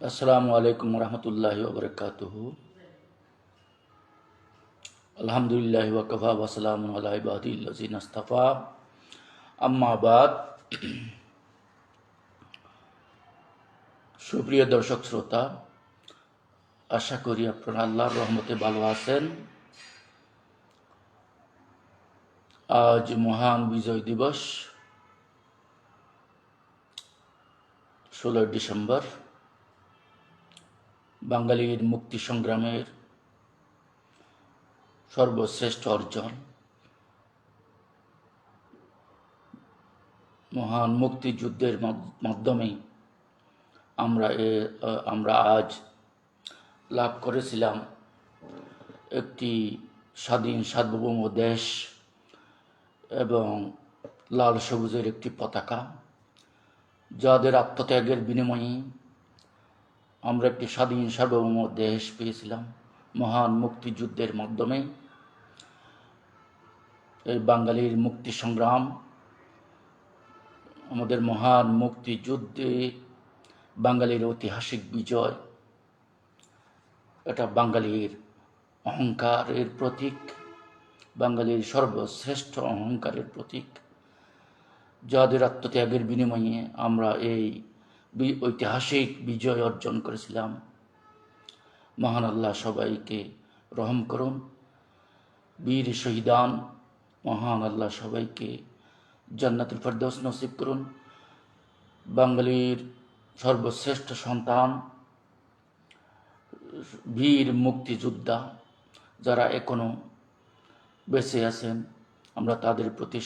আসসালামু আলাইকুম রহমতুল্লাহি ওয়া বারাকাতুহু। আলহামদুলিল্লাহি ওয়া কাফা ওয়া সালামুন আলা ইবাদিল্লাযিনা ইসতাফা। আম্মা বাদ। সুপ্রিয় দর্শক শ্রোতা, আশা করি আপনারা আল্লাহর রহমতে ভালো আছেন। আজ মহান বিজয় দিবস, 16 ডিসেম্বর, বাঙালির মুক্তি সংগ্রামের সর্বশ্রেষ্ঠ অর্জন মহান মুক্তিযুদ্ধের মাধ্যমে আমরা আজ লাভ করেছিলাম একটি স্বাধীন সার্বভৌম দেশ এবং লাল সবুজের একটি পতাকা, যাদের আত্মত্যাগের বিনিময়ে আমরা একটি স্বাধীন সার্বভৌম দেশ পেয়েছিলাম। মহান মুক্তিযুদ্ধের মাধ্যমে এই বাঙালির মুক্তি সংগ্রাম, আমাদের মহান মুক্তিযুদ্ধে বাঙালির ঐতিহাসিক বিজয়, এটা বাঙালির অহংকারের প্রতীক, বাঙালির সর্বশ্রেষ্ঠ অহংকারের প্রতীক, যাদের আত্মত্যাগের বিনিময়ে আমরা এই ঐতিহাসিক বিজয় অর্জন করেছিলাম। মহান আল্লাহ সবাইকে রহম করুন। বীর শহীদান মহান আল্লাহ সবাইকে জান্নাতুল ফেরদৌস নসিব করুন। বাঙালির সর্বশ্রেষ্ঠ সন্তান বীর মুক্তিযোদ্ধা যারা এখনো বেঁচে আছেন, আমরা তাদের প্রতি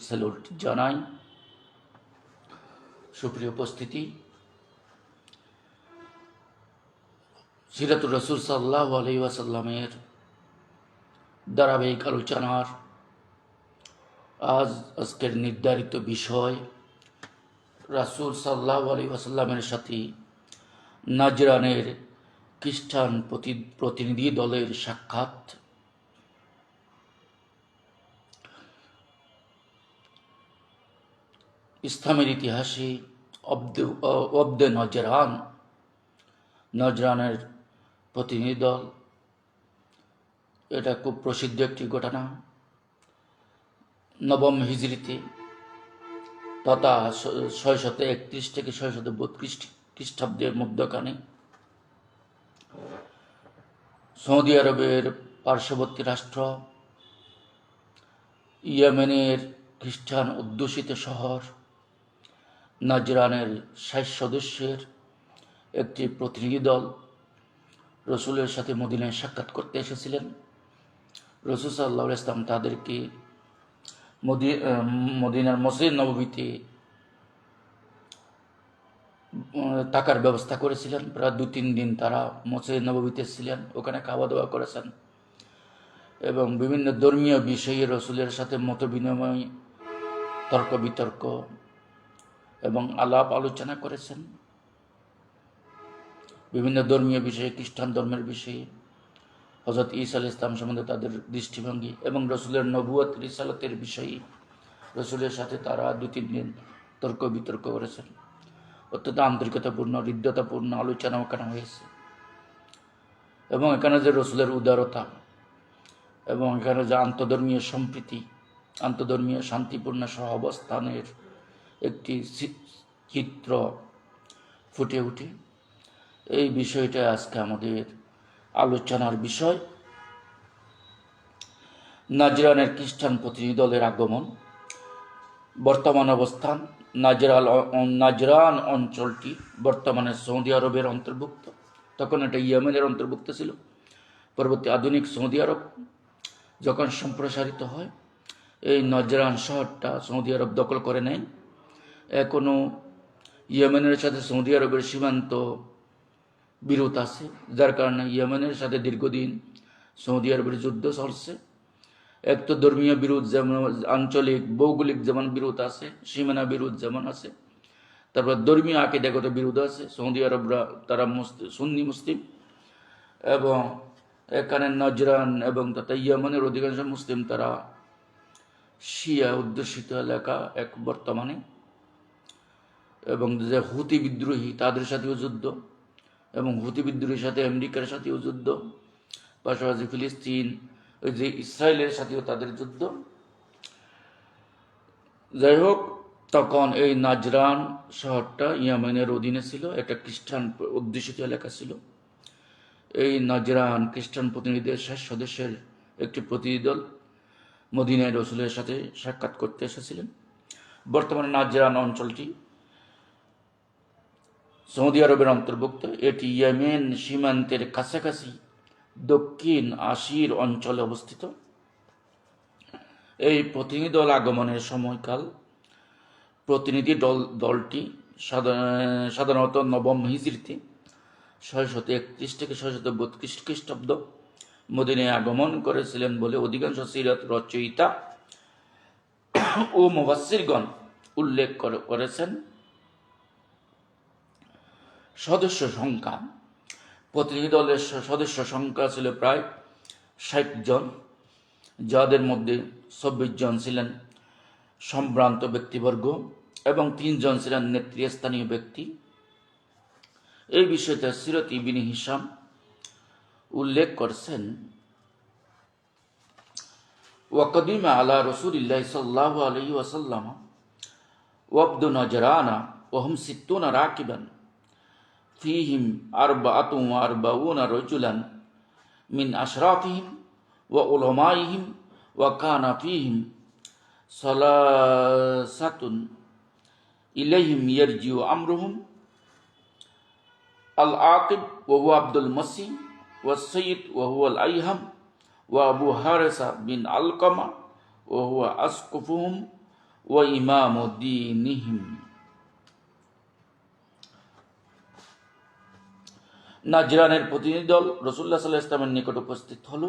স্যালুট জানাই। সুপ্রিয় উপস্থিতি, সিরাতুর রাসূল সাল্লাল্লাহু আলাইহি ওয়াসাল্লামের ধারাবাহিক আলোচনার আজকের নির্ধারিত বিষয় রাসূল সাল্লাল্লাহু আলাইহি ওয়াসাল্লামের সাথে নাজরানের খ্রিস্টান প্রতিনিধি দলের সাক্ষাৎ। ইসলামের ইতিহাসে অব্দে নজরানের প্রতিনিধি দল, এটা খুব প্রসিদ্ধ একটি ঘটনা। নবম হিজরিতে তথা 631 থেকে 632 খ্রিস্টাব্দের মধ্যখানে সৌদি আরবের পার্শ্ববর্তী রাষ্ট্র ইয়েমেনের খ্রিস্টান অধ্যুষিত শহর নাজরানের 60 সদস্যের একটি প্রতিনিধি দল রসুলের সাথে মদিনায় সাক্ষাৎ করতে এসেছিলেন। রসুল সাল্লাল্লাহু আলাইহি ওয়াসাল্লাম তাদেরকে মদিনার মসজিদ নববীতে থাকার ব্যবস্থা করেছিলেন। প্রায় 2-3 দিন তারা মসজিদ নববীতে ছিলেন, ওখানে খাওয়া দাওয়া করেছেন এবং বিভিন্ন ধর্মীয় বিষয়ে রসুলের সাথে মত বিনিময়, তর্ক বিতর্ক এবং আলাপ আলোচনা করেছেন। বিভিন্ন ধর্মীয় বিষয়ে, খ্রিস্টান ধর্মের বিষয়ে, হযরত ঈসা আলাইহিস সালাম সম্বন্ধে তাদের দৃষ্টিভঙ্গি এবং রসুলের নবুয়ত রিসালাতের বিষয়ে রসুলের সাথে তারা 2-3 দিন তর্ক বিতর্ক করেছেন। অত্যন্ত আন্তরিকতাপূর্ণ, হৃদ্যতাপূর্ণ আলোচনা ওখানে হয়েছে এবং এখানে যে রসুলের উদারতা এবং এখানে যে আন্তধর্মীয় সম্প্রীতি, আন্তধর্মীয় শান্তিপূর্ণ সহাবস্থানের একটি চিত্র ফুটে ওঠে। এই বিষয়টা আজকে আমাদের আলোচনার বিষয়। নাজরানের খ্রিস্টান প্রতিনিধি দলের আগমন, বর্তমান অবস্থান। নাজরান অঞ্চলটি বর্তমানে সৌদি আরবের অন্তর্ভুক্ত, তখন এটা ইয়েমেনের অন্তর্ভুক্ত ছিল। পরবর্তী আধুনিক সৌদি আরব যখন সম্প্রসারিত হয়, এই নাজরান শহরটা সৌদি আরব দখল করে নেয়। এখনও ইয়েমেনের সাথে সৌদি আরবের সীমান্ত বিরোধ আছে, যার কারণে ইয়েমেনের সাথে দীর্ঘদিন সৌদি আরবের যুদ্ধ চলছে। এক তো ধর্মীয় বিরোধ, যেমন আঞ্চলিক ভৌগোলিক যেমন বিরোধ আছে, সীমানা বিরোধ যেমন আছে, তারপর ধর্মীয় আকীদাগত বিরোধ আছে। সৌদি আরবরা তারা সুন্নি মুসলিম এবং এখানে নজরান এবং তথা ইয়েমেনের অধিকাংশ মুসলিম তারা শিয়া অধ্যুষিত এলাকা এক বর্তমানে, এবং যে হুতি বিদ্রোহী তাদের সাথেও যুদ্ধ এবং হুতি বিদ্রোহের সাথে আমেরিকার সাথেও যুদ্ধ, পাশাপাশি ফিলিস্তিন ওই যে ইসরায়েলের সাথেও তাদের যুদ্ধ। যাই হোক, তখন এই নাজরান শহরটা ইয়েমেনের অধীনে ছিল, এটা খ্রিস্টান অধ্যুষিত এলাকা ছিল। এই নাজরান খ্রিস্টান প্রতিনিধিদের ৬০ সদস্যের একটি প্রতিনিধি দল মদিনায় রসুলের সাথে সাক্ষাৎ করতে এসেছিলেন। বর্তমানে নাজরান অঞ্চলটি সৌদি আরবের অন্তর্ভুক্ত। এটি ইয়েমেন সীমান্তের কাছাকাছি দক্ষিণ আশির অঞ্চলে অবস্থিত। এই প্রতিনিধি দল আগমনের সময়কাল, প্রতিনিধি দলটি সাধারণত নবম হিজরিতে ৬৩১ থেকে ৬৩২ খ্রিস্টাব্দ মদিনায় আগমন করেছিলেন বলে অধিকাংশ সিরাত রচয়িতা ও মুফাসসিরগণ উল্লেখ করেছেন। সদস্য সংখ্যা, প্রতিনিধি দলের সদস্য সংখ্যা ছিল প্রায় ৬০ জন, যাদের মধ্যে ২৪ জন ছিলেন সম্ভ্রান্ত ব্যক্তিবর্গ এবং ৩ জন ছিলেন নেতৃস্থানীয় ব্যক্তি। এই বিষয়টা সিরাত ইবনে হিশাম উল্লেখ করছেন, ওয়াকদিমা আলা রাসূলিল্লাহ সাল্লাল্লাহু আলাইহি ওয়াসাল্লাম ওয়াবদু নাজরানা ওয়াহুম ৬০ রাকিবান ফীহিম ৪৪ রাজুলান মিন আশরাফিহিম ওয়া উলামাইহিম ওয়া কানা ফীহিম সালাসাতুন ইলাইহিম ইয়ারজিউ আমরুহুম আল আকিব ওয়া হুয়া আব্দুল মসি ওয়া সৈয়দ ওয়া হুয়া আল আইহাম ওয়া আবু হারেসা বিন আলকামা ওয়া হুয়া আসকুফুহুম ওয়া ইমামুদ্দীনিহিম। নাজরানের প্রতিনিধি দল রাসূলুল্লাহ সাল্লাল্লাহু আলাইহি ওয়াসাল্লামের নিকট উপস্থিত হল।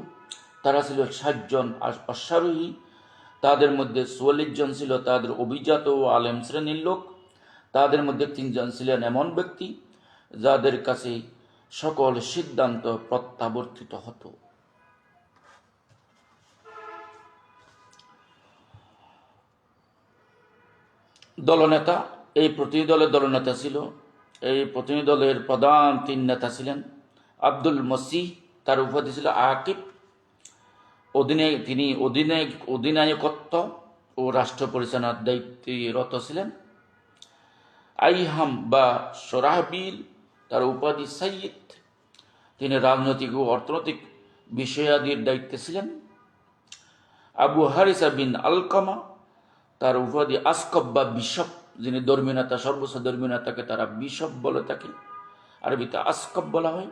তারা ছিল ৬০ জন অশ্বারোহী। তাদের মধ্যে ৪৪ জন ছিল তাদের অভিজাত ও আলেম শ্রেণীর লোক। তাদের মধ্যে ৩ জন ছিলেন এমন ব্যক্তি যাদের কাছে সকল সিদ্ধান্ত প্রত্যাবর্তিত হতো। দলনেতা, এই প্রতিনিধি দলের দলনেতা ছিল, এই প্রতিনিধি দলের প্রধান ৩ নেতা ছিলেন আব্দুল মসিহ, তার উপাধি ছিল আকিব। তিনি অধিনায়কত্ব ও রাষ্ট্র পরিচালনার দায়িত্বে রত ছিলেন। আইহাম বা সরাহবিল, তার উপাধি সাইয়্যিদ, তিনি রাজনৈতিক ও অর্থনৈতিক বিষয়াদির দায়িত্বে ছিলেন। আবু হারিসা বিন আলকামা, তার উপাধি আসকব বা বিশপ, যিনি ধর্মীয় নেতা, সর্বোচ্চ ধর্মীয় নেতাকে তারা বিশপ বলে থাকে, আরবিতে আসকব বলা হয়।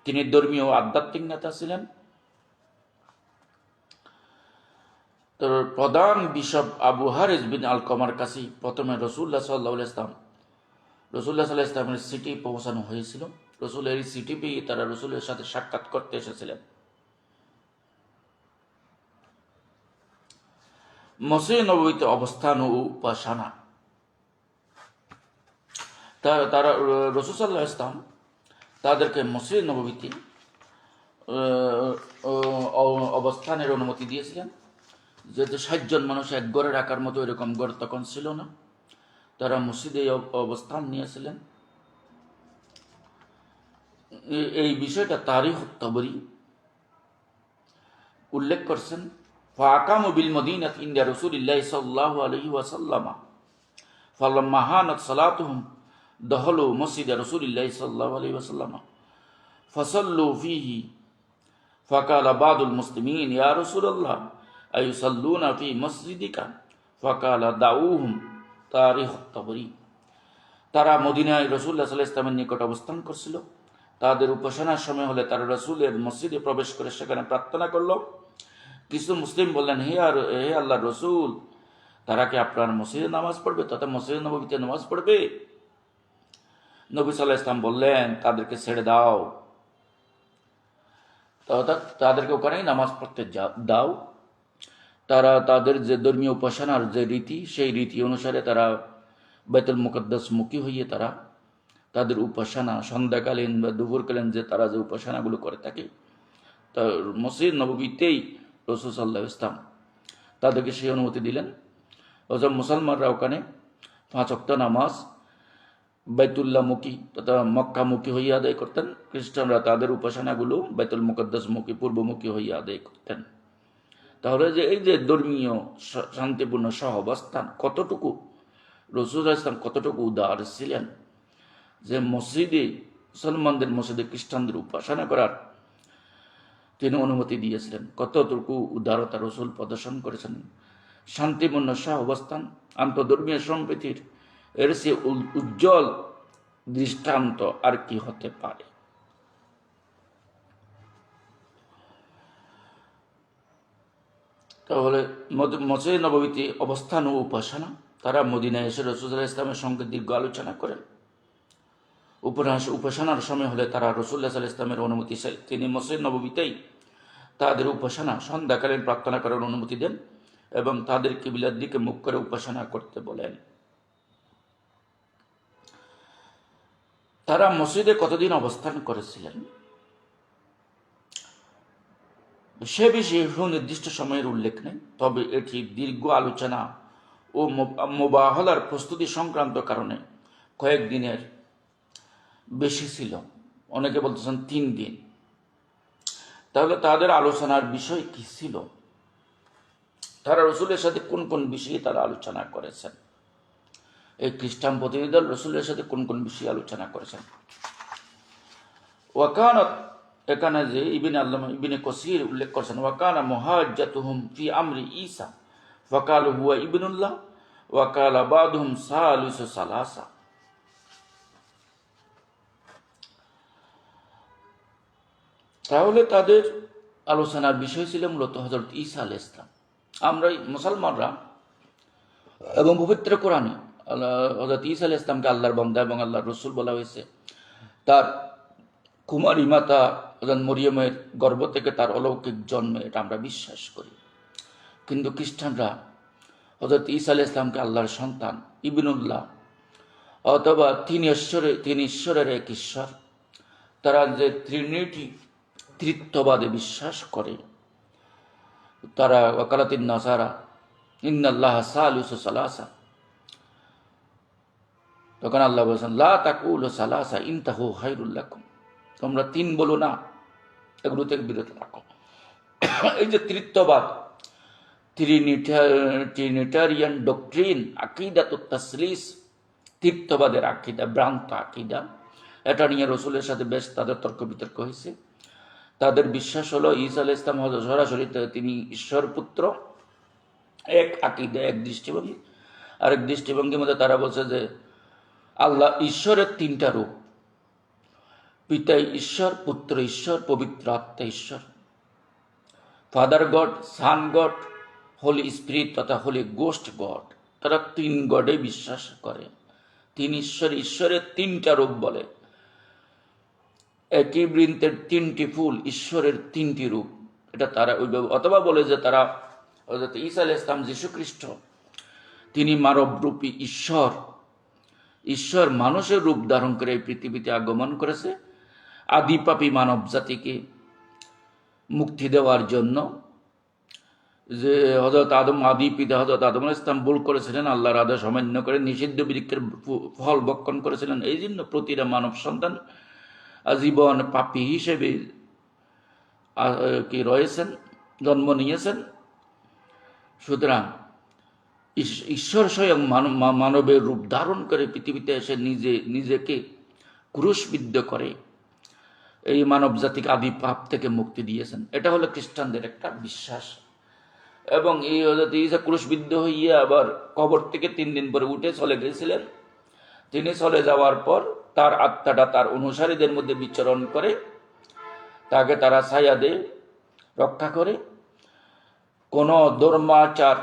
তিনি ধর্মীয় ও আধ্যাত্মিক নেতা ছিলেন। তো প্রধান বিশপ আবু হারিস বিন আলকামার কাছে প্রথমে রাসূলুল্লাহ সাল্লাল্লাহু আলাইহি ওয়াসাল্লামের চিঠি পৌঁছানো হয়েছিল। রসুলের এই চিঠি পেয়ে তারা রসুলের সাথে সাক্ষাৎ করতে এসেছিলেন। মসজিদে নববীতে অবস্থান ও উপাসনা, তারা রাসূল সাল্লাল্লাহু আলাইহি ওয়াসাল্লাম তাদেরকে মসজিদে নববীতে অবস্থানের অনুমতি দিয়েছিলেন। যেহেতু ৬০ জন মানুষ এক ঘরে রাখার মতো এরকম ঘর তখন ছিল না, তারা মসজিদে অবস্থান নিয়েছিলেন। এই বিষয়টা তারিখ তাবরী উল্লেখ করছেন। ফাকামু বিল মদিনাত ইনদা রাসূলিল্লাহি সাল্লাল্লাহু আলাইহি ওয়াসাল্লাম ফালাম্মা হানাত সালাতুহুম দখলু মসজিদ রাসূলিল্লাহি সাল্লাল্লাহু আলাইহি ওয়াসাল্লাম ফাসাল্লু ফীহি ফাকালা বাদুল মুসলিমিন ইয়া রাসূলুল্লাহ আইয়ুসাল্লুনা ফী মসজিদিকা ফাকালা দাউহুম। তারিখ তাবরী। তারা মদিনায় রাসূলুল্লাহ সাল্লাল্লাহু আলাইহি ওয়াসাল্লামের নিকট অবস্থান করছিল। তাদের উপাসনার সময় হলে তারা রাসূলের মসজিদে প্রবেশ করে সেখানে প্রার্থনা করল। কিছু মুসলিম বললেন, হে আল্লাহর রাসূল, তারা কি আপনার মসজিদে নামাজ পড়বে তথা মসজিদে নববীতে নামাজ পড়বে? নবী সাল্লাল্লাহু আলাইহি ওয়াসাল্লাম বললেন, তাদেরকে ছেড়ে দাও, তাদেরকে ওখানেই নামাজ পড়তে দাও। তারা তাদের যে ধর্মীয় উপাসনার যে রীতি, সেই রীতি অনুসারে তারা বাইতুল মুকাদ্দাস মুখী হয়ে তারা তাদের উপাসনা সন্ধ্যাকালীন বা দুপুরকালীন তারা যে উপাসনাগুলো করে থাকে, তা মসজিদ নববীতেই রাসূল সাল্লাল্লাহু আলাইহি ওয়াসাল্লাম তাদেরকে সেই অনুমতি দিলেন। অথচ মুসলমানরা ওখানে ৫ ওয়াক্ত নামাজ বাইতুল্লাহমুখী তথা মক্কামুখী হইয়া আদায় করতেন। খ্রিস্টানরা তাদের উপাসনাগুলো বাইতুল মুকদ্দাসমুখী পূর্বমুখী হইয়া আদায় করতেন। তাহলে যে এই যে ধর্মীয় শান্তিপূর্ণ সহাবস্থান কতটুকু রসুল ইসলাম কতটুকু উদার ছিলেন, যে মসজিদে মুসলমানদের মসজিদে খ্রিস্টানদের উপাসনা করার তিনি অনুমতি দিয়েছিলেন, কতটুকু উদারতা রসুল প্রদর্শন করেছেন। শান্তিপূর্ণ সহাবস্থান আন্তধর্মীয় সম্প্রীতির এর সে উজ্জ্বল দৃষ্টান্ত আর কি হতে পারে। তাহলে মসজিদ নববীতে অবস্থান ও উপাসনা, তারা মদিনায় এসে রাসূলুল্লাহ ইসলামের সঙ্গে দীর্ঘ আলোচনা করেন। উপাসনার সময় হলে তারা রাসূলুল্লাহ সাল্লাল্লাহু আলাইহি ওয়াসাল্লামের অনুমতি চাই। তিনি মসজিদ নববীতেই তাদের উপাসনা সন্ধ্যাকালীন প্রার্থনা করার অনুমতি দেন এবং তাদের কিবলার দিকে মুখ করে উপাসনা করতে বলেন। তারা মসজিদে কতদিন অবস্থান করেছিলেন সে বিষয়ে সুনির্দিষ্ট সময়ের উল্লেখ নেই, তবে এটি দীর্ঘ আলোচনা ও মোবাহলার প্রস্তুতি সংক্রান্ত কারণে কয়েকদিনের বেশি ছিল। অনেকে বলতেছেন 3 দিন। তাহলে তাদের আলোচনার বিষয় কি ছিল? তারা রসুলের সাথে কোন কোন বিষয়ে তারা আলোচনা করেছেন? এই খ্রিস্টান প্রতিনিধি দল রসুলের সাথে কোন কোন বিষয়ে আলোচনা করেছেন? ওয়াকানত, এখানে যে ইবনে কসির উল্লেখ করছেন, ওয়াকানা মুহাজ্জাতুহুম ফি আমরি ঈসা ফাকালু হুয়া ইবনুল্লাহ ওয়াকালা বাদুহুম সালিসু সালাসা। তাহলে তাদের আলোচনার বিষয় ছিল মূলত হযরত ঈসা আলাইহিস সালাম। আমরা মুসলমানরা এবং পবিত্র কোরআনে হযরত ঈসা আলাইহিস সালামকে আল্লাহর বান্দা এবং আল্লাহর রাসূল বলা হয়েছে। তার কুমারী মাতা হযরত মরিয়মের গর্ভ থেকে তার অলৌকিক জন্মে, এটা আমরা বিশ্বাস করি। কিন্তু খ্রিস্টানরা হযরত ঈসা আলাইহিস সালামকে আল্লাহর সন্তান, ইবনুল্লাহ, অথবা তিনি ঈশ্বরের এক ঈশ্বর, তারা যে ট্রিনিটি তৃত্ববাদে বিশ্বাস করে, তারা ওয়াকালাতিন নাসারা ইন্নাল্লাহ সালিসু সালাসা, তখন আল্লাহ বলেছেন লা তাকুলু সালাসা ইনতাহু খায়রুল লাকুম, তোমরা 3 বলো না, এগুলো থেকে বিরত থাকো। এই যে তৃত্ববাদ, ট্রিনিটারিয়ান ডক্ট্রিন, আকীদাতুত তাসলিস, তৃত্ববাদের আকীদা, ভ্রান্ত আকীদা, এটা নিয়ে রসুলের সাথে বেশ তাদের তর্ক বিতর্ক হয়েছে। তাদের বিশ্বাস হলো ঈসা আলাইহিস সালাম সরাসরি তিনি ঈশ্বর পুত্র, এক আকীদা, এক দৃষ্টিভঙ্গি। আরেক দৃষ্টিভঙ্গির মধ্যে তারা বলছে যে আল্লাহ ঈশ্বরের 3টা রূপ, পিতা ঈশ্বর, পুত্র ঈশ্বর, পবিত্র আত্মা ঈশ্বর, ফাদার গড, সান গড, হোলি স্পিরিট তথা হোলি গোস্ট গড। তারা 3 গডে বিশ্বাস করে। 3 ঈশ্বরের 3টা রূপ বলে। একই বৃন্তের 3টি ফুল, ঈশ্বরের 3টি রূপ, এটা তারা ওইভাবে। অথবা বলে যে তারা হযরত ঈসা আলাইহিস সালাম, যীশু খ্রিস্ট, তিনি মানবরূপী ঈশ্বর মানুষের রূপ ধারণ করে এই পৃথিবীতে আগমন করেছে আদি পাপী মানব জাতিকে মুক্তি দেওয়ার জন্য। যে হযরত আদম, আদি পিতা হযরত আদম আলাইহিস সালাম ভুল করেছিলেন, আল্লাহর আদেশ অমান্য করে নিষিদ্ধ বৃক্ষের ফল ভক্ষণ করেছিলেন। এই জন্য প্রতিটা মানব সন্তান আজীবন পাপী হিসেবে কি রয়েছেন, জন্ম নিয়েছেন। সুতরাং ঈশ্বর স্বয়ং মানবের রূপ ধারণ করে পৃথিবীতে এসে নিজেকে ক্রুশবিদ্ধ করে এই মানব জাতিকে আদি পাপ থেকে মুক্তি দিয়েছেন। এটা হলো খ্রিস্টানদের একটা বিশ্বাস। এবং এই হযরত ঈসা ক্রুশবিদ্ধ হইয়া আবার কবর থেকে 3 দিন পরে উঠে চলে গেছিলেন। তিনি চলে যাওয়ার পর তার আত্মাটা তার অনুসারীদের মধ্যে বিচরণ করে, তাকে তারা ছায়া দেয়, রক্ষা করে। কোনো ধর্মাচার,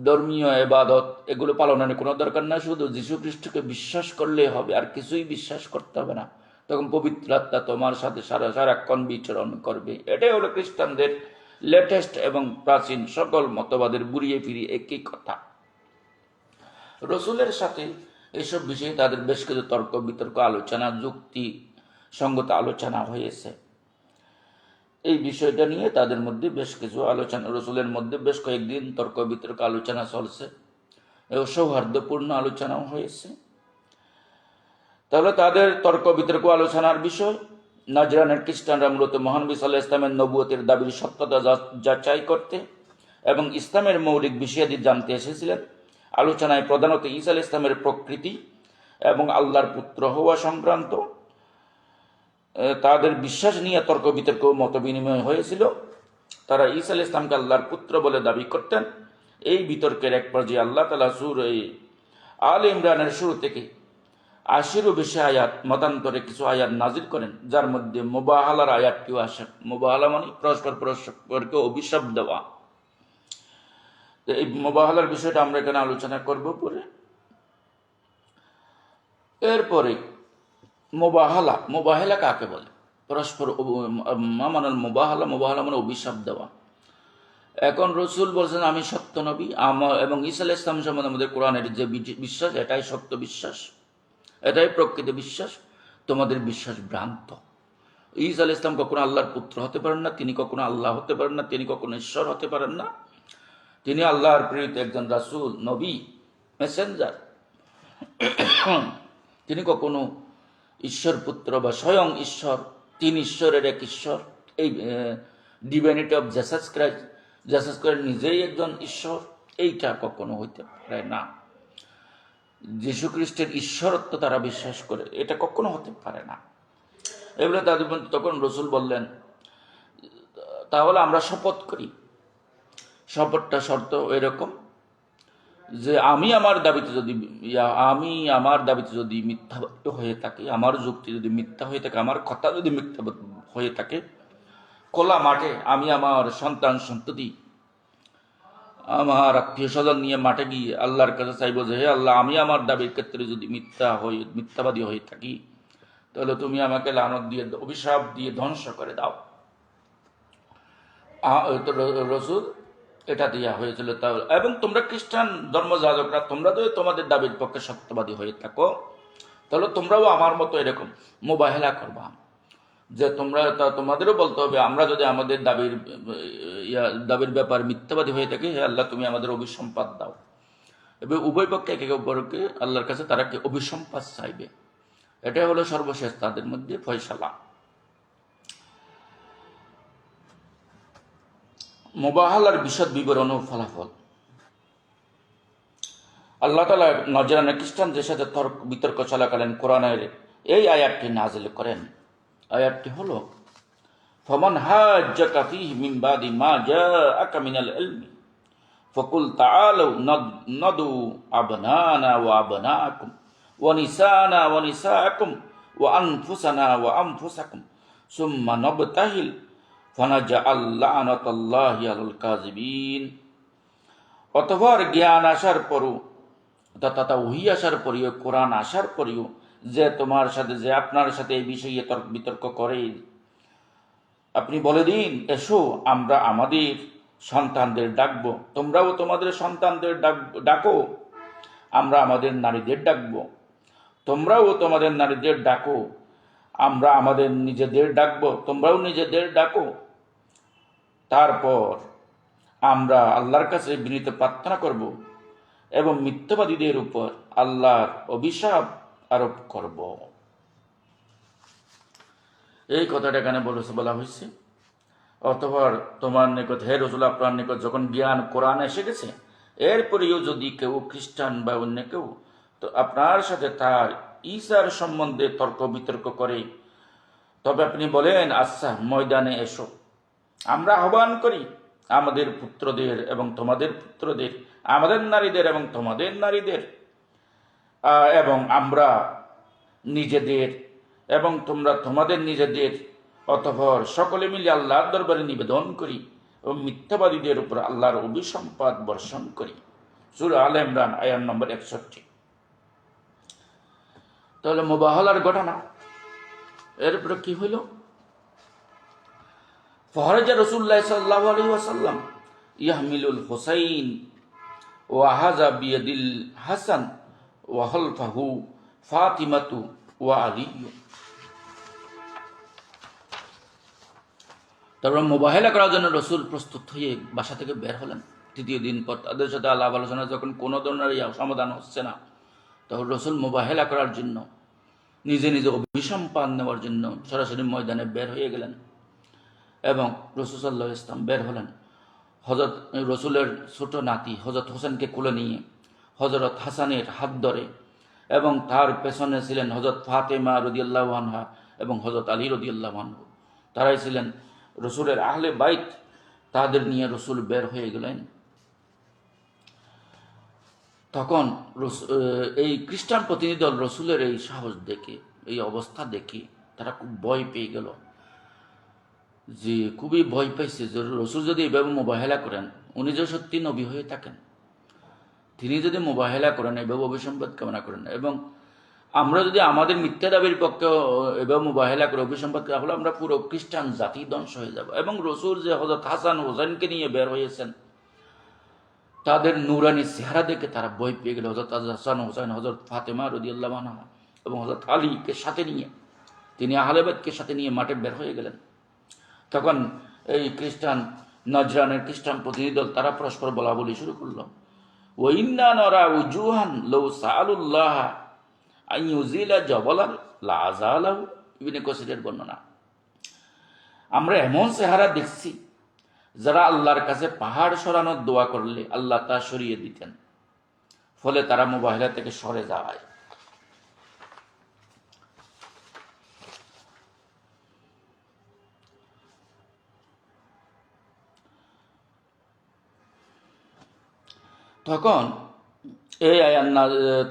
ধর্মীয় ইবাদত এগুলো পালনের কোনো দরকার না, শুধু যীশু খ্রিস্টকে বিশ্বাস করলে হবে, আর কিছুই বিশ্বাস করতে হবে না। তখন পবিত্র আত্মা তোমার সাথে সারাক্ষণ বিচরণ করবে। এটাই হলো খ্রিস্টানদের লেটেস্ট এবং প্রাচীন সকল মতবাদের বুড়িয়ে ফিরিয়ে একই কথা। রসুলের সাথে এসব বিষয়ে তাদের বেশ কিছু তর্ক বিতর্ক, আলোচনা, যুক্তি সঙ্গত আলোচনা হয়েছে। এই বিষয়টা নিয়ে তাদের মধ্যে বেশ কিছু আলোচনা, রসুলের মধ্যে বেশ কয়েকদিন তর্ক বিতর্ক আলোচনা চলছে এবং সৌহার্দ্যপূর্ণ আলোচনাও হয়েছে। তাহলে তাদের তর্ক বিতর্ক আলোচনার বিষয় নাজরানের খ্রিস্টানরা মূলত মহানবী সাল্লাল্লাহু আলাইহি ওয়াসাল্লামের নবুয়তের দাবির সত্যতা যাচাই করতে এবং ইসলামের মৌলিক বিষয়াদি জানতে এসেছিলেন। আলোচনায় প্রধানত ঈসা আলাইহিস সালামের প্রকৃতি এবং আল্লাহর পুত্র হওয়া সংক্রান্ত তাদের বিশ্বাস নিয়ে তর্ক বিতর্ক মত বিনিময় হয়েছিল। তারা ঈসা আলাইহিস সালামকে আল্লাহর পুত্র বলে দাবি করতেন। এই বিতর্কের এক পর্যায়ে আল্লাহ তাআলা সূরা আল ইমরানের শুরু থেকে ৮০-এরও বেশি আয়াত মতান্তরে কিছু আয়াত নাজিল করেন, যার মধ্যে মুবাহালার আয়াতটিও আসে। মুবাহালা মানে পরস্পর পরস্পরকে অভিশাপ দেওয়া। তো এই মুবাহালার বিষয়টা আমরা এখানে আলোচনা করব পরে। এরপরে মুবাহালা কাকে বলে? পরস্পর মুবাহালা মানে অভিশাপ দেওয়া। এখন রসুল বলছেন আমি সত্য নবী, এবং ঈসা আলাইহিস সালাম সম্বন্ধে আমাদের কোরআনের যে বিশ্বাস, এটাই সত্য বিশ্বাস, এটাই প্রকৃত বিশ্বাস। তোমাদের বিশ্বাস ভ্রান্ত। ঈসা আলাইহিস সালাম কখনো আল্লাহর পুত্র হতে পারেন না, তিনি কখনো আল্লাহ হতে পারেন না, তিনি কখনো ঈশ্বর হতে পারেন না। তিনি আল্লাহর প্রেরিত একজন রাসূল, নবী, মেসেঞ্জার। তিনি কখনো ঈশ্বর পুত্র বা স্বয়ং ঈশ্বর, তিন ঈশ্বরের এক ঈশ্বর, এই ডিভাইনিটি অফ জেসাস ক্রাইস্ট নিজেই একজন ঈশ্বর, এইটা কখনো হইতে পারে না। যীশু খ্রিস্টের ঈশ্বরত্ব তারা বিশ্বাস করে, এটা কখনো হতে পারে না। এগুলো তাদের তখন রসুল বললেন, তাহলে আমরা শপথ করি। শপথটা শর্ত এরকম যে আমি আমার দাবিতে যদি মিথ্যা হয়ে থাকে, আমার যুক্তি যদি মিথ্যা হয়ে থাকে, আমার কথা যদি মিথ্যা হয়ে থাকে, খোলা মাঠে আমি আমার সন্তান সন্ততি, আমার আত্মীয় স্বজন নিয়ে মাঠে গিয়ে আল্লাহর কাছে চাইব যে হে আল্লাহ, আমি আমার দাবির ক্ষেত্রে যদি মিথ্যাবাদী হয়ে থাকি, তাহলে তুমি আমাকে লানত দিয়ে, অভিশাপ দিয়ে ধ্বংস করে দাও। রসুল এটা দেওয়া হয়েছিল। এবং তোমরা খ্রিস্টান ধর্মযাজকরা, তোমরা যদি তোমাদের দাবির পক্ষে সত্যবাদী হয়ে থাকো, তাহলে তোমরাও আমার মতো এরকম মুবাহেলা করবা, যে তোমাদেরও বলতে হবে আমরা যদি আমাদের দাবির ব্যাপার মিথ্যাবাদী হয়ে থাকি, হে আল্লাহ তুমি আমাদের অভিসম্পাদ দাও। এবং উভয় পক্ষে একে অপরকে আল্লাহর কাছে তারা অভিসম্পাদ চাইবে। এটাই হলো সর্বশেষ তাদের মধ্যে ফয়সালা। মুবাহালার বিশদ বিবরণ ও ফলাফল। আল্লাহ তাআলা নজরানা খ্রিস্টানদের সাথে বিতর্ক চলাকালীন কোরআনের এই আয়াতটি নাজিল করেন। আয়াতটি হলো, ফামান হাজ্জাকা ফীহি মিন বাদি মা জাআকা মিনাল ইলমি ফাকুল তাআলু নাদু আবনানা ওয়া আবনাকুম ওয়া নিসানা ওয়া নিসাআকুম ওয়া আনফুসানা ওয়া আনফুসাকুম সুম্মা নাবতাহিল ফানাজআল লা'নাতাল্লাহি আলাল কাযিবিন। অতঃপর জ্ঞান আসার পরও তথা ওহী আসার পরেও, কোরআন আসার পরেও যে আপনার সাথে এই বিষয়ে তর্ক বিতর্ক করে, আপনি বলে দিন, এসো আমরা আমাদের সন্তানদের ডাকবো, তোমরাও তোমাদের সন্তানদের ডাকো, আমরা আমাদের নারীদের ডাকবো, তোমরাও তোমাদের নারীদের ডাকো, আমরা আমাদের নিজেদের ডাকবো, তোমরাও নিজেদের ডাকো। তারপর আমরা আল্লাহর কাছে বিনীত প্রার্থনা করব এবং মিথ্যাবাদীদের উপর আল্লাহর অভিশাপ আরোপ করব। এই কথাটা এখানে বলা হয়েছে। অতঃপর তোমার নিকট, হে রাসূল, আপনার নিকট যখন জ্ঞান কোরআন এসে গেছে, এরপরেও যদি কেউ খ্রিস্টান বা অন্য কেউ তো আপনার সাথে তার ঈসার সম্বন্ধে তর্ক বিতর্ক করে, তবে আপনি বলেন, আচ্ছা ময়দানে এসো, আমরা আহ্বান করি আমাদের পুত্রদের এবং তোমাদের পুত্রদের, আমাদের নারীদের এবং তোমাদের নারীদের, এবং আমরা নিজেদের এবং তোমরা তোমাদের নিজেদের, অতঃপর সকলে মিলে আল্লাহর দরবারে নিবেদন করি এবং মিথ্যাবাদীদের উপর আল্লাহর অভিসম্পাদ বর্ষণ করি। সূরা আলে ইমরান আয়াত নম্বর 61। তাহলে মুবাহালার ঘটনা। এরপরে কি হইল? ফখরাজা রাসূলুল্লাহ সাল্লাল্লাহু আলাইহি ওয়াসাল্লাম ইয়াহমিলুল হুসাইন ওয়া হাযা বিয়াদিল হাসান ওয়া হালফাহু ফাতিমাতু ওয়া আলী। তারপর মুবাহেলা করার জন্য রসুল প্রস্তুত হয়ে বাসা থেকে বের হলেন। তৃতীয় দিন পর তাদের সাথে আলাপ আলোচনা যখন কোনো ধরনের সমাধান হচ্ছে না, তখন রসুল মুবাহেলা করার জন্য নিজে নিজে অভিশাপ পান নেওয়ার জন্য সরাসরি ময়দানে বের হয়ে গেলেন এবং রসুল সাল্লাহ ইসলাম বের হলেন। হজরত রসুলের ছোট নাতি হজরত হোসেনকে কোলে নিয়ে হজরত হাসানের হাত ধরে, এবং তার পেছনে ছিলেন হজরত ফাতেমা রদিয়াল্লাহু আনহা এবং হজরত আলী রদিয়াল্লাহু আনহু। তারাই ছিলেন রসুলের আহলে বাইত। তাদের নিয়ে রসুল বের হয়ে গেলেন। তখন এই খ্রিস্টান প্রতিনিধি দল রসুলের এই সাহস দেখে, এই অবস্থা দেখে তারা খুব ভয় পেয়ে গেল, যে খুবই ভয় পাইছে যে রসুল যদি এইভাবে মোবাহেলা করেন, উনি যে সত্যি নবী হয়ে থাকেন, তিনি যদি মোবাহেলা করেন, এভাবে অভিসম্পাদ কামনা করেন, এবং আমরা যদি আমাদের মিথ্যা দাবির পক্ষে এভাবে মোবাহেলা করে অভিসম্পাদ করা হলে আমরা পুরো খ্রিস্টান জাতি ধ্বংস হয়ে যাব। এবং রসুল যে হজরত হাসান হোসেনকে নিয়ে বের হয়েছেন, তাদের নুরানি চেহারা দেখে তারা ভয় পেয়ে গেল। হজরত হাসান হোসেন, হজরত ফাতেমা রদিয়াল্লাহু আনহা এবং হজরত আলীকে সাথে নিয়ে তিনি আহলে বাইতকে সাথে নিয়ে মাঠে বের হয়ে গেলেন। তখন এই খ্রিস্টান নজরানের খ্রিস্টান প্রতিনিধি দল তারা পরস্পর বলা বলি শুরু করলো, ওয়াইন্না নরা উজুহান লাউ সাআলুল্লাহ আন ইউজিলা জাবালান লাযালাহু। ইবনে কাসিরের বর্ণনা, আমরা এমন চেহারা দেখছি যারা আল্লাহর কাছে পাহাড় সরানোর দোয়া করলে আল্লাহ তা সরিয়ে দিতেন, ফলে তারা মুবাহিলা থেকে সরে যায়। তখন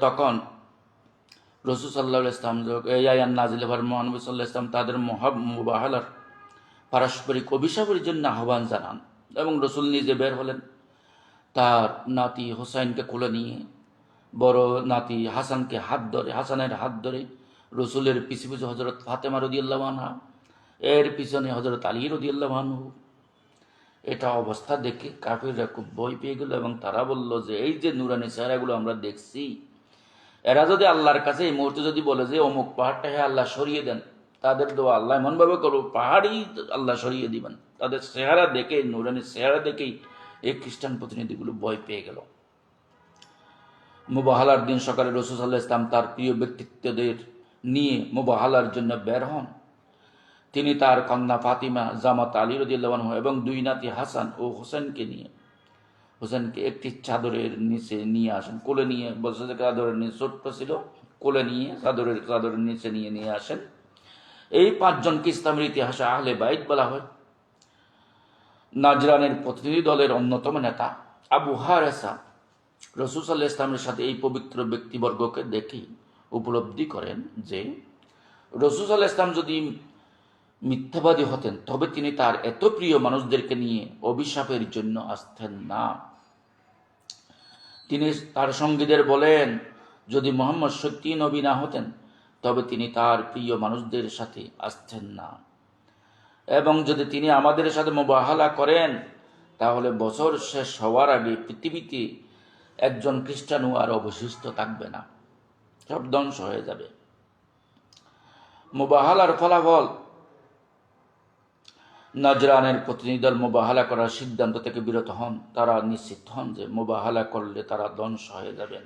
তখন রসুল সাল্লাহ ইসলাম এই আয়ান নাজিল হওয়ার মহানবী সাল্লাহ ইসলাম তাদের মুবাহালার পারস্পরিক অভিশাপের জন্য আহ্বান জানান, এবং রসুল নিজে বের হলেন তার নাতি হোসাইনকে কোলে নিয়ে। বড় নাতি হাসানকে হাসানের হাত ধরে রসুলের পিছু পিছু হজরত ফাতেমা রদিয়াল্লাহু আনহা, এর পিছনে হজরত আলী রদিয়াল্লাহু আনহু। এটা অবস্থা দেখে কাফিররা খুব ভয় পেয়ে গেল, এবং তারা বলল যে এই যে নুরানি চেহারাগুলো আমরা দেখছি, এরা যদি আল্লাহর কাছে এই মুহূর্তে যদি বলে যে অমুক পাহাড়টা হে আল্লাহ সরিয়ে দেন, তাদের দোয়া আল্লাহ এমনভাবে করবো পাহাড়ই আল্লাহ সরিয়ে দিবেন। তাদের চেহারা দেখে, নুরানি চেহারা দেখেই এই খ্রিস্টান প্রতিনিধিগুলো ভয় পেয়ে গেল। মুবাহালার দিন সকালে রসুল সাল্লাহ ইসলাম তার প্রিয় ব্যক্তিত্বদের নিয়ে মুবাহালার জন্য বের হন। তিনি তার কন্যা ফাতিমা, জামাত আলী রাদিয়াল্লাহু আনহু এবং দুই নাতি হাসান ও হোসেনকে একটি চাদরের নিচে নিয়ে আসেন, কোলে নিয়ে। বলছে যে চাদরের নিচে ছোট্ট ছিল, কোলে নিয়ে চাদরের নিচে নিয়ে আসেন। এই পাঁচজনকে ইসলামের ইতিহাসে আহলে বাইত বলা হয়। নাজরানের প্রতিনিধি দলের অন্যতম নেতা আবু হারেসা রসুল সাল্লাহ ইসলামের সাথে এই পবিত্র ব্যক্তিবর্গকে দেখে উপলব্ধি করেন যে রসুল সাল্লাহ ইসলাম যদি মিথ্যাবাদী হতেন তবে তিনি তার এত প্রিয় মানুষদেরকে নিয়ে অভিশাপের জন্য আসতেন না। তিনি তার সঙ্গীদের বলেন, যদি মুহাম্মদ সত্যি নবী না হতেন তবে তিনি তার প্রিয় মানুষদের সাথে আসতেন না, এবং যদি তিনি আমাদের সাথে মুবাহালা করেন তাহলে বছর শেষ হওয়ার আগে পৃথিবীতে একজন খ্রিস্টানও আর অবশিষ্ট থাকবে না, সব ধ্বংস হয়ে যাবে। মুবাহালার ফলাফল, নাজরানের প্রতিনিধি দল মুবাহালা করার সিদ্ধান্ত থেকে বিরত হন। তারা নিশ্চিত হন যে মুবাহালা করলে তারা ধ্বংস হয়ে যাবেন।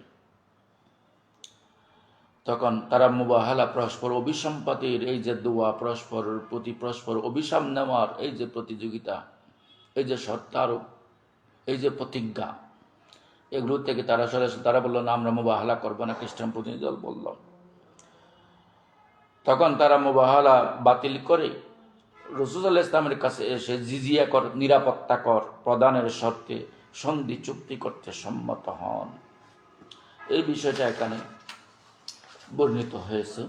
তখন তারা মুবাহালা, পরস্পর অভিসম্পাতের এই যে দোয়া, পরস্পরের প্রতি পরস্পর অভিশাপ নেওয়ার এই যে প্রতিযোগিতা, এই যে সত্যারোপ, এই যে প্রতিজ্ঞা, এগুলো থেকে তারা বলল না, আমরা মুবাহালা করবো না। খ্রিস্টান প্রতিনিধি দল বলল। তখন তারা মুবাহালা বাতিল করে রসুল সাল্লাল্লাহু আলাইহি ওয়াসাল্লামের কাছে এসে জিজিয়া কর, নিরাপত্তা কর প্রদানের শর্তে সন্ধি চুক্তি করতে সম্মত হন। এই বিষয়টা এখানে বর্ণিত হয়েছে।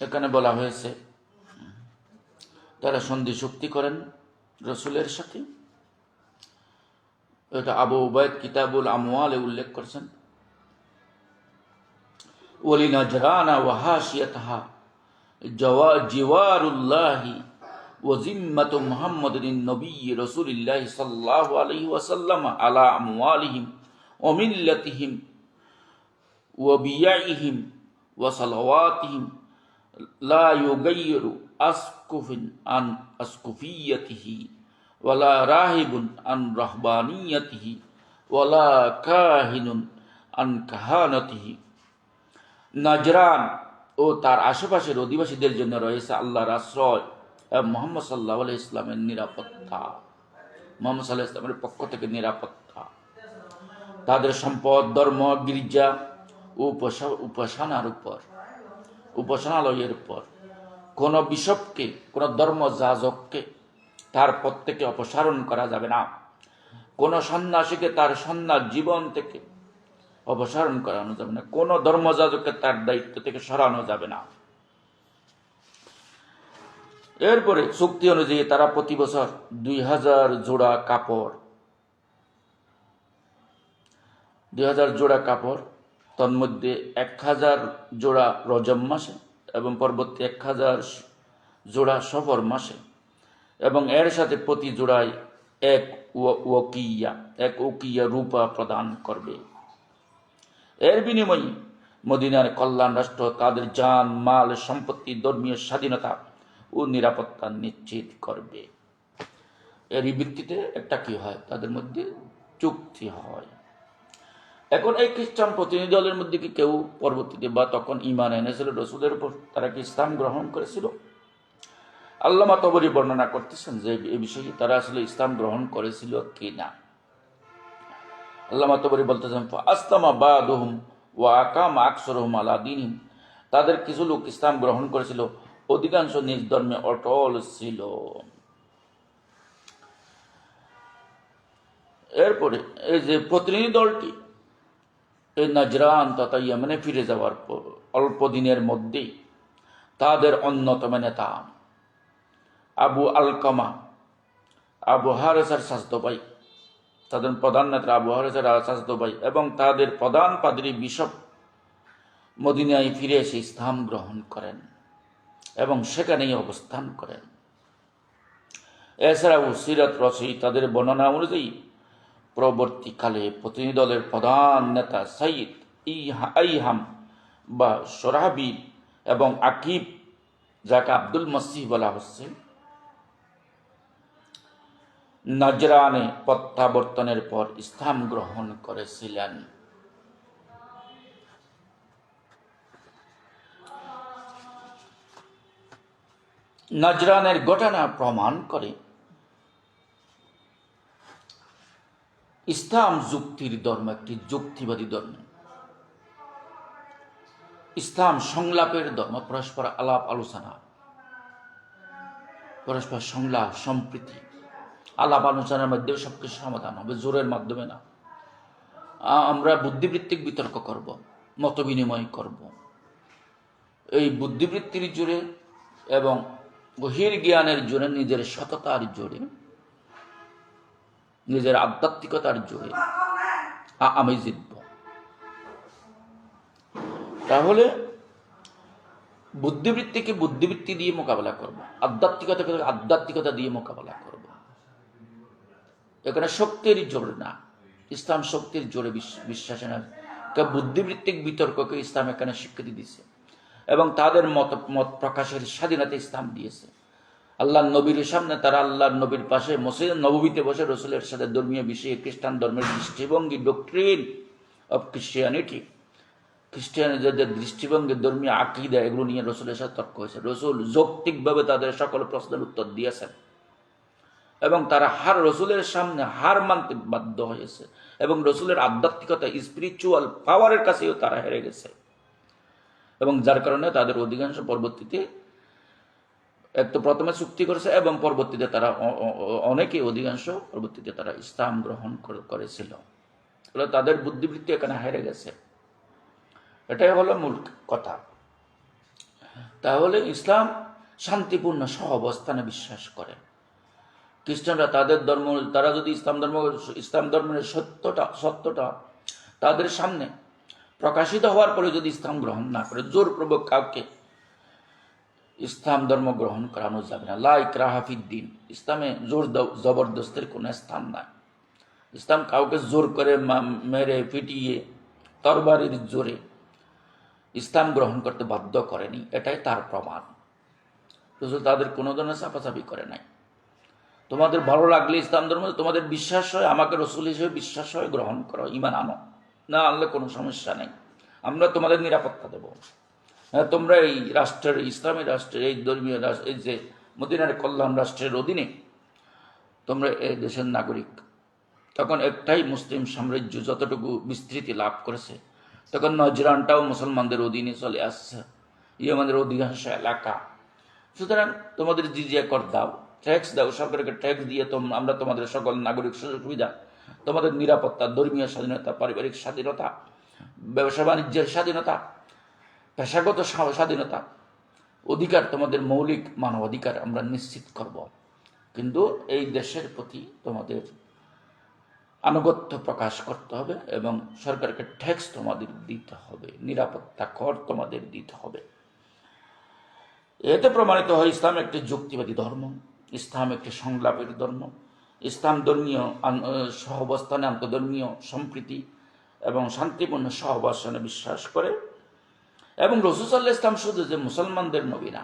এখানে বলা হয়েছে তারা সন্ধি চুক্তি করেন রসুলের সাথে। এটা আবু উবাইদ কিতাবুল আমওয়ালে উল্লেখ করেছেন। ওয়ালি নাজরানা ওয়া হাশিয়াতাহা জিওয়ারুল্লাহি ওয়া জিম্মাতু মুহাম্মাদিন নবী রাসূলিল্লাহ সাল্লাল্লাহু আলাইহি ওয়াসাল্লাম আলা আমওয়ালিহিম ওয়া মিল্লাতিহিম ওয়া বিয়াইহিম ওয়া সালাওয়াতিহিম লা ইউগাইয়িরু আসকুফিন আন আসকুফিয়াতিহি ওয়ালা রাহিবুন আন রাহবানিয়াতিহি ওয়ালা কাহিনুন আন কাহানাতিহি। নাজরান ও তার আশেপাশের অধিবাসীদের জন্য রয়েছে আল্লাহর আশ্রয় এবং মোহাম্মদ সাল্লাল্লাহু আলাইহি ইসলামের নিরাপত্তা, মোহাম্মদ সাল্লাল্লাহু আলাইহি ইসলামের পক্ষ থেকে নিরাপত্তা। তাদের সম্পদ, ধর্ম, গির্জা ও উপাসনালয়ের উপর কোন বিশপকে, কোন ধর্মযাজককে তার পদ থেকে অপসারণ করা যাবে না। কোন সন্ন্যাসীকে তার সন্ন্যাস জীবন থেকে অপসারণ করানো যাবে না। কোন ধর্মযাজককে তার দায়িত্ব থেকে সরানো যাবে না। এরপরে চুক্তি অনুযায়ী তারা প্রতি বছর 2000 জোড়া কাপড়, 2000 জোড়া কাপড়, তন্মধ্যে 1000 জোড়া রজব মাসে এবং পরবর্তী 1000 জোড়া সফর মাসে, এবং এর সাথে প্রতি জোড়ায় এক ওকিয়া রূপা প্রদান করবে। এর বিনিময়ে মদিনার কল্যাণ রাষ্ট্র তাদের জান, মাল, সম্পত্তি, ধর্মীয় স্বাধীনতা ও নিরাপত্তা নিশ্চিত করবে। এরই ভিত্তিতে একটা কি হয়, তাদের মধ্যে চুক্তি হয়। এখন এই খ্রিস্টান প্রতিনিধি দলের মধ্যে কি কেউ পরবর্তীতে বা তখন ঈমান এনেছিল রসুলের উপর? তারা কি ইসলাম গ্রহণ করেছিল? আল্লামা তবরী বর্ণনা করতেছেন যে এই বিষয়ে তারা আসলে ইসলাম গ্রহণ করেছিল কি না। আল্লামা তবরী বলতেছেন, ফাসলামা বাদুহুম ওয়া আকামা আকসারুহুম আলা দীনিহিম। তাদের কিছু লোক ইসলাম গ্রহণ করেছিল, অধিকাংশ নিজ ধর্মে অটল ছিল। এরপরে এই যে প্রতিনিধি দলটি এই নাজরান তথা ইয়েমেনে ফিরে যাওয়ার পর অল্প দিনের মধ্যেই তাদের অন্যতম নেতা আবু আলকামা, আবু হারেসার চাচাতো ভাই, তাদের প্রধান নেতা আবু হারেসার চাচাতো ভাই এবং তাদের প্রধান পাদ্রী বিশপ মদিনায় ফিরে এসে ইসলাম গ্রহণ করেন এবং সেখানেই অবস্থান করেন। এছাড়াও সিরাত রচয়িতাদের বর্ণনা অনুযায়ী পরবর্তীকালে প্রতিনিধি দলের প্রধান নেতা সাইদ আইহাম বা সোরাবি এবং আকিব, যাকে আব্দুল মসিহ বলা হচ্ছে, নাজরানে প্রত্যাবর্তনের পর ইসলাম গ্রহণ করেছিলেন। নাজরানের ঘটনা প্রমাণ করে ইসলাম যুক্তির ধর্ম, একটি যুক্তিবাদী ধর্ম। ইসলাম সংলাপের ধর্ম, পরস্পর আলাপ আলোচনা, পরস্পর সংলাপ, সম্প্রীতি, আলাপ আলোচনার মাধ্যমে সবকিছু সমাধান হবে, জোরের মাধ্যমে না। আমরা বুদ্ধিবৃত্তিক বিতর্ক করব, মত বিনিময় করব। এই বুদ্ধিবৃত্তির জোরে এবং গভীর জ্ঞানের জোরে, নিজের সততার জোরে, নিজের আধ্যাত্মিকতার জোরে আমি জিতব। তাহলে বুদ্ধিবৃত্তিকে বুদ্ধিবৃত্তি দিয়ে মোকাবেলা করব, আধ্যাত্মিকতাকে আধ্যাত্মিকতা দিয়ে মোকাবেলা করব। এখানে শক্তির জোরে না, ইসলাম শক্তির জোরে বিশ্বাসে না। বুদ্ধিবৃত্তিক বিতর্ককে ইসলাম এখানে স্বীকৃতি দিয়েছে এবং তাদের মত প্রকাশের স্বাধীনতা ইসলাম দিয়েছে। আল্লাহ নবীর সামনে তারা আল্লাহ নবীর পাশে মসজিদ নববীতে বসে রসুলের সাথে ধর্মীয় বিষয়ে খ্রিস্টান ধর্মের দৃষ্টিভঙ্গি, ডক্ট্রিন অফ খ্রিস্টিয়ানিটি, খ্রিস্টানদের দৃষ্টিভঙ্গি, ধর্মীয় আকীদা, এগুলো নিয়ে রসুলের সাথে তর্ক হয়েছে। রসুল যৌক্তিকভাবে তাদের সকল প্রশ্নের উত্তর দিয়েছেন এবং তারা রসুলের সামনে হার মানতে বাধ্য হয়েছে এবং রসুলের আধ্যাত্মিকতা, স্পিরিচুয়াল পাওয়ারের কাছেও তারা হেরে গেছে এবং যার কারণে তাদের অধিকাংশ পরবর্তীতে একটু প্রথমে চুক্তি করেছে এবং পরবর্তীতে তারা অধিকাংশ পরবর্তীতে তারা ইসলাম গ্রহণ করেছিল। তাদের বুদ্ধিবৃত্তি এখানে হেরে গেছে। এটাই হলো মূল কথা। তাহলে ইসলাম শান্তিপূর্ণ সহাবস্থানে বিশ্বাস করে। খ্রিস্টানরা তাদের ধর্ম, তারা যদি ইসলাম ধর্মের সত্যটা তাদের সামনে প্রকাশিত হওয়ার পরে যদি ইসলাম গ্রহণ না করে, জোরপূর্বক কাউকে ইসলাম ধর্ম গ্রহণ করানো যাবে না। লা ইকরাহা ফিদ্দিন, ইসলামে জোর জবরদস্তির কোনো স্থান নাই। ইসলাম কাউকে জোর করে মেরে পিটিয়ে তরবারির জোরে ইসলাম গ্রহণ করতে বাধ্য করেনি, এটাই তার প্রমাণ। রসুল তাদের কোনো ধরনের চাপাচাপি করে নাই। তোমাদের ভালো লাগলে ইসলাম ধর্ম তোমাদের বিশ্বাস হয়, আমাকে রসুল হিসেবে বিশ্বাস হয়, গ্রহণ করো, ইমান আনো, না আনলে কোনো সমস্যা নেই, আমরা তোমাদের নিরাপত্তা দেব। হ্যাঁ, তোমরা এই রাষ্ট্রের, ইসলামী রাষ্ট্রের, এই ধর্মীয় রাষ্ট্র, এই যে মদিনার কল্যাণ রাষ্ট্রের অধীনে তোমরা এই দেশের নাগরিক। তখন একটাই মুসলিম সাম্রাজ্য যতটুকু বিস্তৃতি লাভ করেছে, তখন নজরানটাও মুসলমানদের অধীনে চলে আসছে, ইয়েমানের অধিকাংশ এলাকা। সুতরাং তোমাদের জিজিয়া কর দাও, ট্যাক্স দাও, সরকারকে ট্যাক্স দিয়ে আমরা তোমাদের সকল নাগরিক সুযোগ সুবিধা, তোমাদের নিরাপত্তা, ধর্মীয় স্বাধীনতা, পারিবারিক স্বাধীনতা, ব্যবসা বাণিজ্যের স্বাধীনতা, পেশাগত স্বাধীনতা, অধিকার, তোমাদের মৌলিক মানবাধিকার আমরা নিশ্চিত করব। কিন্তু এই দেশের প্রতি তোমাদের আনুগত্য প্রকাশ করতে হবে এবং সরকারকে ট্যাক্স তোমাদের দিতে হবে, নিরাপত্তা কর তোমাদের দিতে হবে। এতে প্রমাণিত হয় ইসলাম একটি যুক্তিবাদী ধর্ম, ইসলাম একটি সংলাপের ধর্ম, ইসলাম ধর্মীয় সহাবস্থানে, আন্তধর্মীয় সম্প্রীতি এবং শান্তিপূর্ণ সহবাসনে বিশ্বাস করে। এবং রসুল সাল্লাল্লাহু আলাইহি ইসলাম শুধু যে মুসলমানদের নবী না,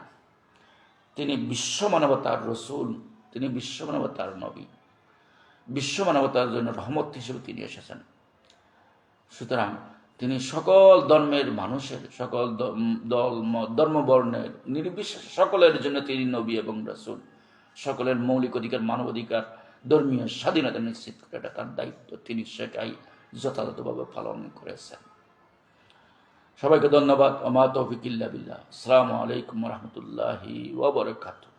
তিনি বিশ্ব মানবতার রসুল, তিনি বিশ্ব মানবতার নবী, বিশ্ব মানবতার জন্য রহমত হিসেবে তিনি এসেছেন। সুতরাং তিনি সকল ধর্মের মানুষের, সকল দল ধর্মবর্ণের নির্বিশেষে সকলের জন্য তিনি নবী এবং রাসূল। সকলের মৌলিক অধিকার, মানবাধিকার, ধর্মীয় স্বাধীনতা নিশ্চিত করে এটা তার দায়িত্ব, তিনি সেটাই যথাযথভাবে পালন করেছেন। সবাইকে ধন্যবাদ। আমা তৌফিক ইল্লা বিল্লাহ। আসসালামু আলাইকুম ওয়া রাহমাতুল্লাহি ওয়া বারাকাতুহু।